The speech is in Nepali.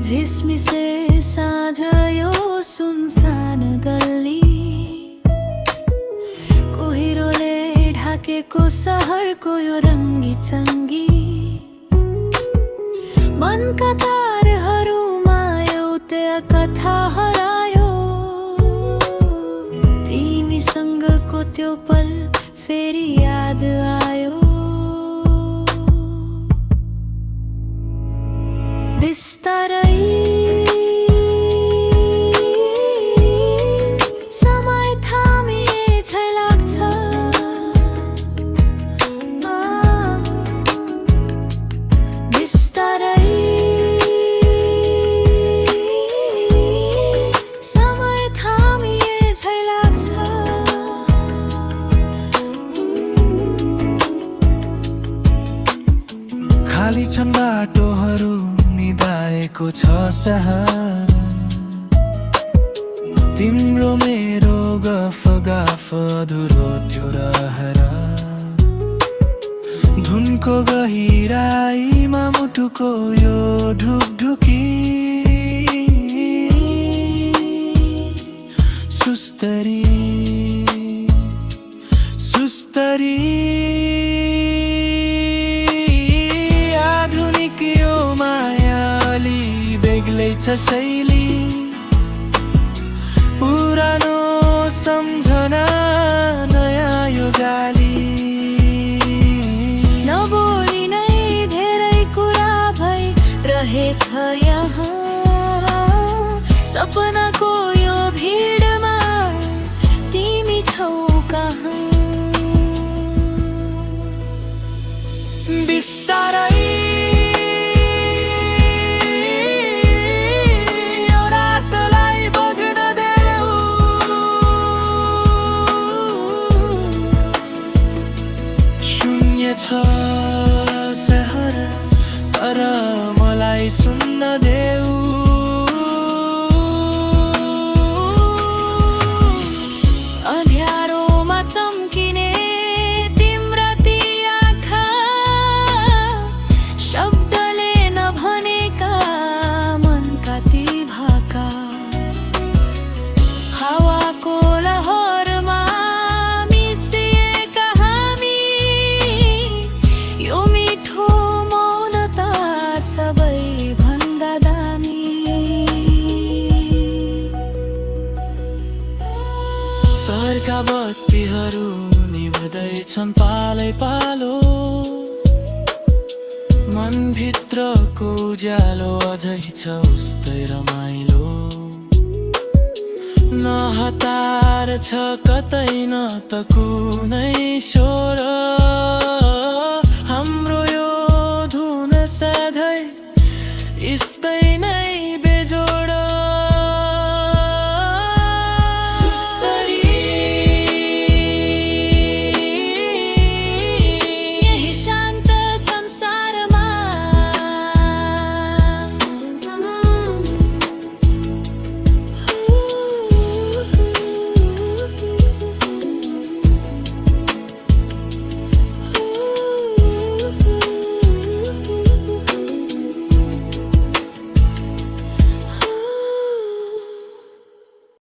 झिसमिसे साँझ यो सुनसान गल्ली, कोहिरोले ढाकेको सहरको यो रङ्गी चङ्गी, मनका तारहरूमा एउटै कथा हरायो। तिमीसँगको त्यो पल फेरि याद आयो। बिस्तारै समय थामिए झै लाग्छ। बिस्तारै समय थामिए झै लाग्छ। खाली छन् बाटोहरू, निदाएको छ सहर। तिम्रो मेरो गफ अधुरो त्यो रहर। धुनको गहिराईमा मुटुको यो ढुकढुकी, सुस्तरी सुस्तरी। आधुनिक यो माया अलि बेग्लै छ शैली, पुरानो सम्झना नयाँ यो जाली। नबोली नै धेरै कुरा भई रहेछ यहाँ, सपनाको यो भिडमा तिमी छौ कहाँ। बिस्तारै यो रातलाई बग्न देऊ। शून्य छ सहर, तर मलाई सुन्न देऊ। अँध्यारोमा चम्किने तिम्रा ती आँखा, शब्दले नभनेका मनका ती भाका। हावाको लहरमा मिसिएका हामी, यो मिठो मौनता सबैभन्दा दामी। सहरका बत्तीहरू निभ्दैछन् पालै पालो, मनभित्रको उज्यालो अझै छ उस्तै रमाइलो। न हतार छ कतै न त कुनै स्वर,